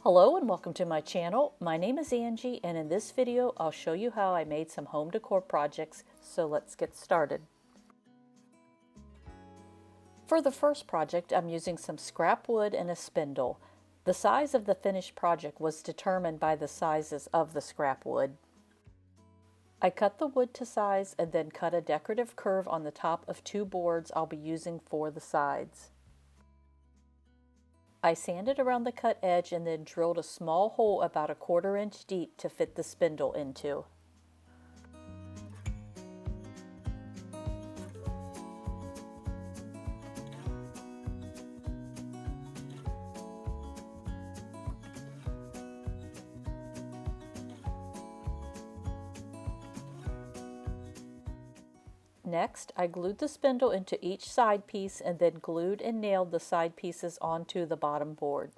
Hello and welcome to my channel. My name is Angie, and in this video I'll show you how I made some home decor projects, so let's get started. For the first project, I'm using some scrap wood and a spindle. The size of the finished project was determined by the sizes of the scrap wood. I cut the wood to size and then cut a decorative curve on the top of two boards I'll be using for the sides. I sanded around the cut edge and then drilled a small hole about 1/4 inch deep to fit the spindle into. Next, I glued the spindle into each side piece and then glued and nailed the side pieces onto the bottom board.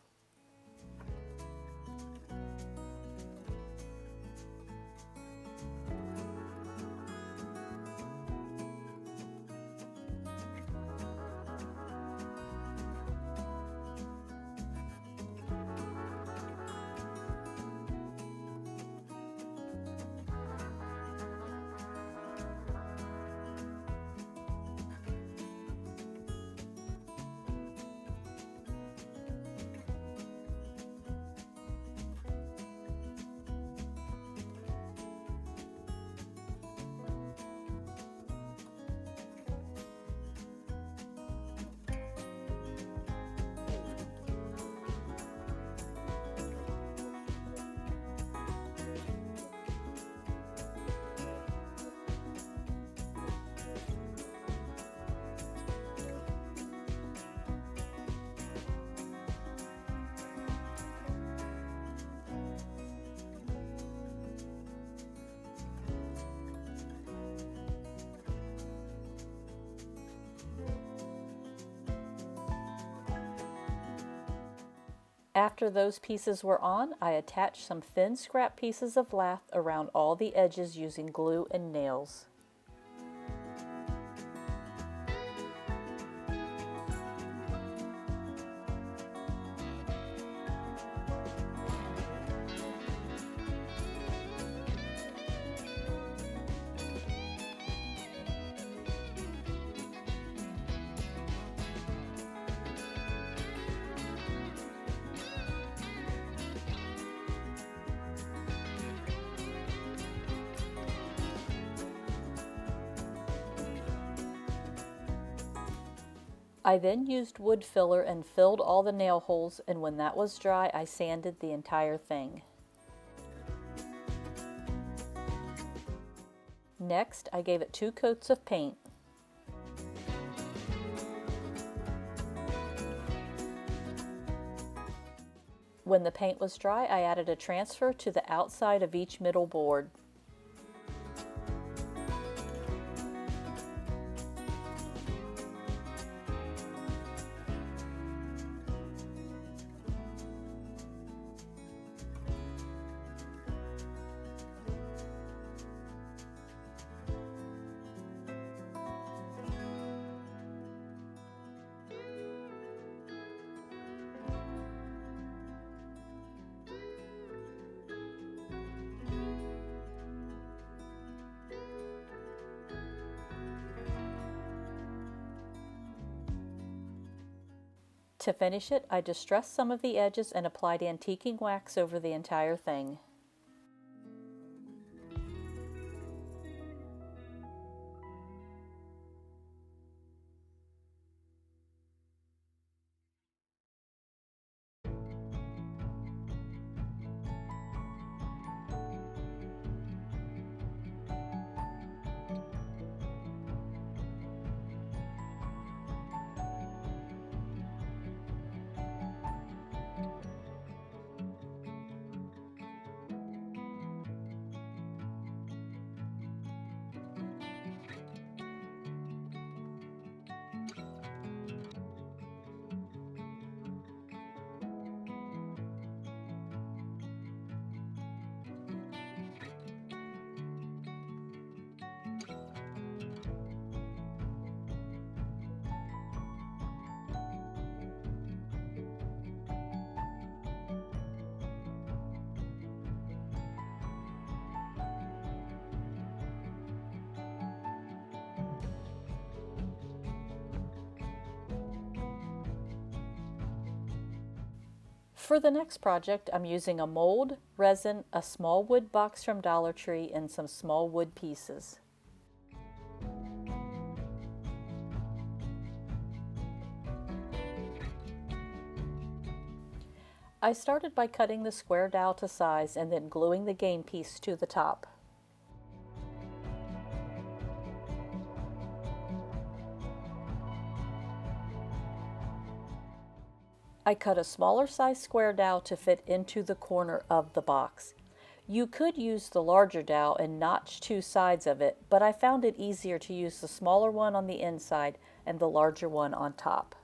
After those pieces were on, I attached some thin scrap pieces of lath around all the edges using glue and nails. I then used wood filler and filled all the nail holes, and when that was dry, I sanded the entire thing. Next, I gave it 2 coats of paint. When the paint was dry, I added a transfer to the outside of each middle board. To finish it, I distressed some of the edges and applied antiquing wax over the entire thing. For the next project, I'm using a mold, resin, a small wood box from Dollar Tree, and some small wood pieces. I started by cutting the square dowel to size and then gluing the game piece to the top. I cut a smaller size square dowel to fit into the corner of the box. You could use the larger dowel and notch two sides of it, but I found it easier to use the smaller one on the inside and the larger one on top.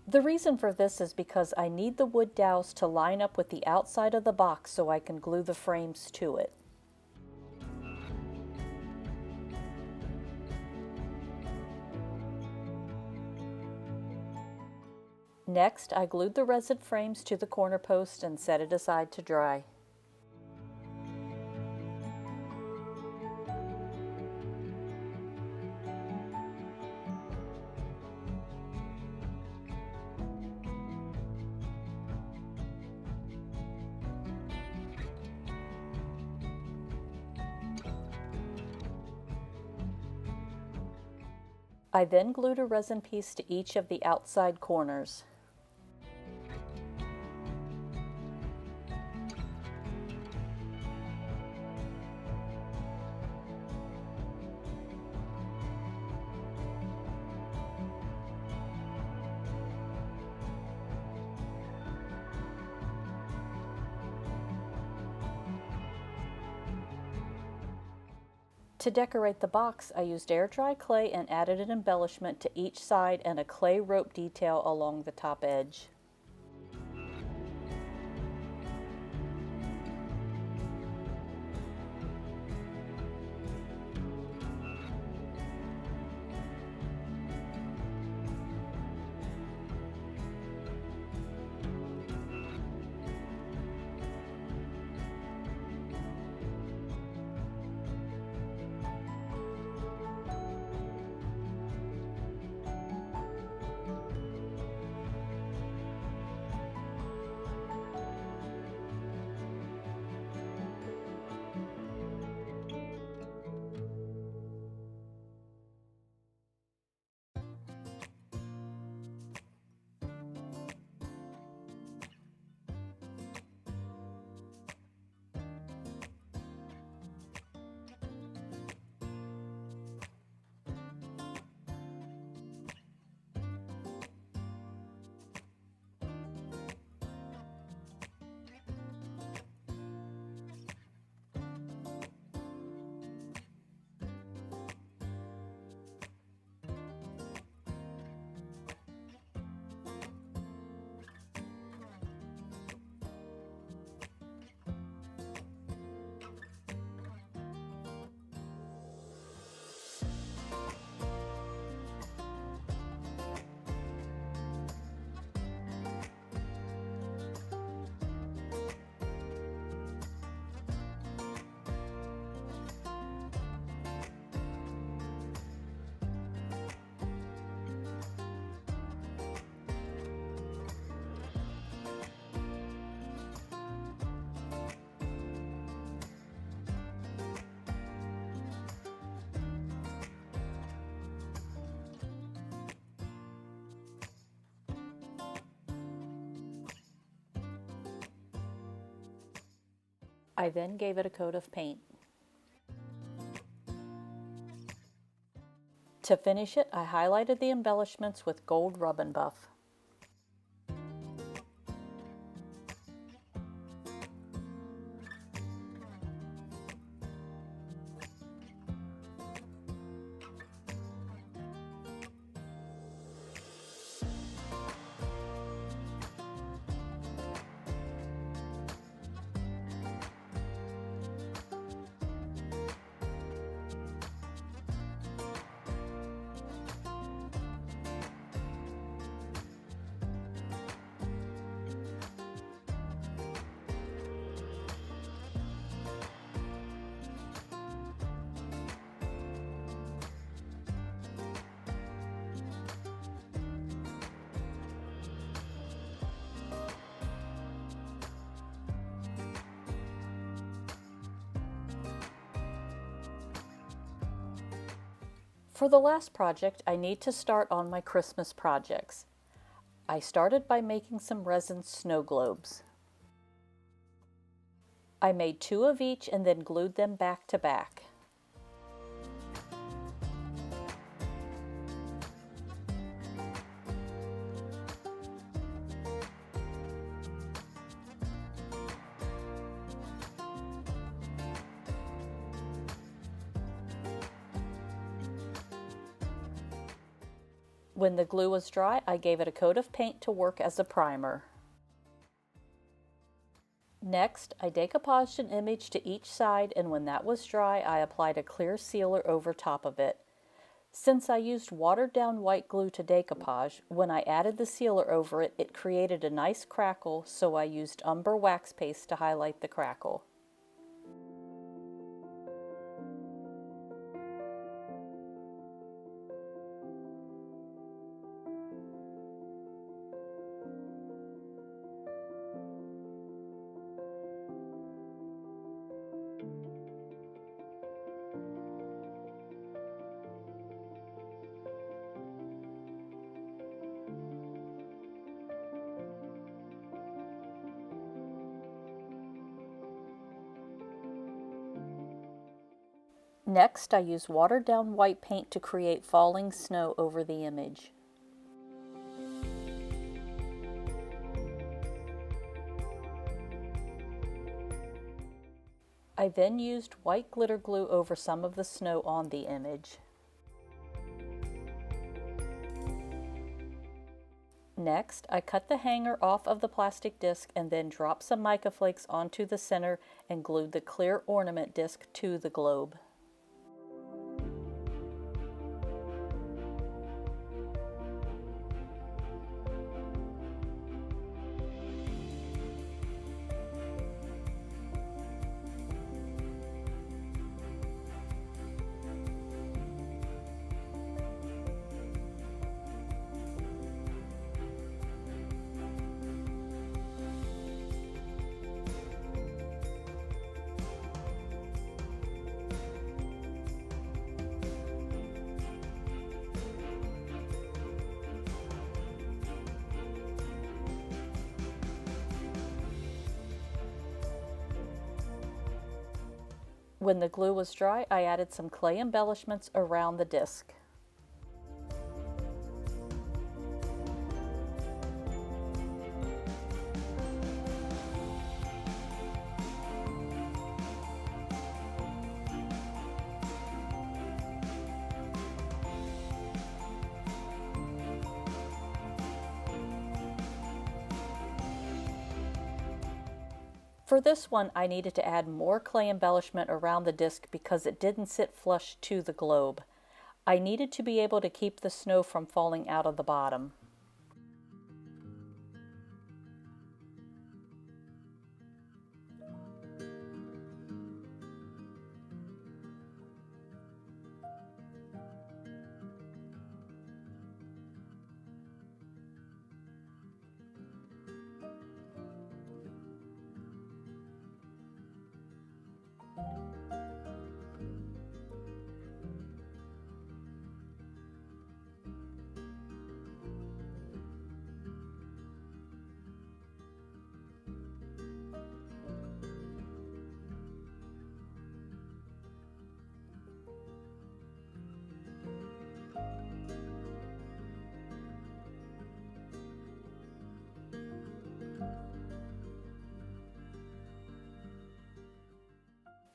The reason for this is because I need the wood dowels to line up with the outside of the box so I can glue the frames to it. Next, I glued the resin frames to the corner post and set it aside to dry. I then glued a resin piece to each of the outside corners. To decorate the box, I used air dry clay and added an embellishment to each side and a clay rope detail along the top edge. I then gave it a coat of paint. To finish it, I highlighted the embellishments with gold rub and buff. For the last project, I need to start on my Christmas projects. I started by making some resin snow globes. I made 2 of each and then glued them back to back. When the glue was dry, I gave it a coat of paint to work as a primer. Next, I decoupaged an image to each side, and when that was dry, I applied a clear sealer over top of it. Since I used watered down white glue to decoupage, when I added the sealer over it, it created a nice crackle, so I used umber wax paste to highlight the crackle. Next, I use watered down white paint to create falling snow over the image. I then used white glitter glue over some of the snow on the image. Next, I cut the hanger off of the plastic disc and then dropped some mica flakes onto the center and glued the clear ornament disc to the globe. When the glue was dry, I added some clay embellishments around the disc. For this one, I needed to add more clay embellishment around the disc because it didn't sit flush to the globe. I needed to be able to keep the snow from falling out of the bottom.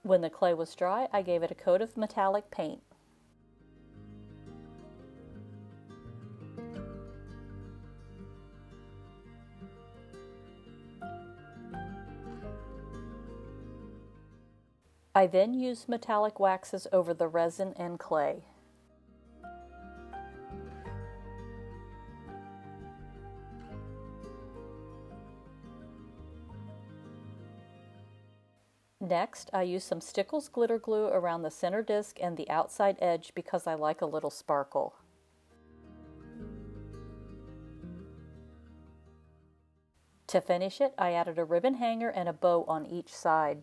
When the clay was dry, I gave it a coat of metallic paint. I then used metallic waxes over the resin and clay. Next, I used some Stickles glitter glue around the center disc and the outside edge because I like a little sparkle. To finish it, I added a ribbon hanger and a bow on each side.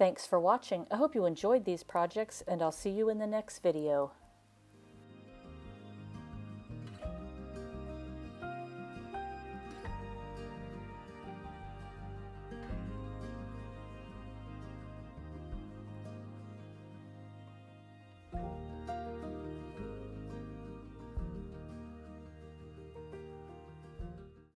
Thanks for watching. I hope you enjoyed these projects, and I'll see you in the next video.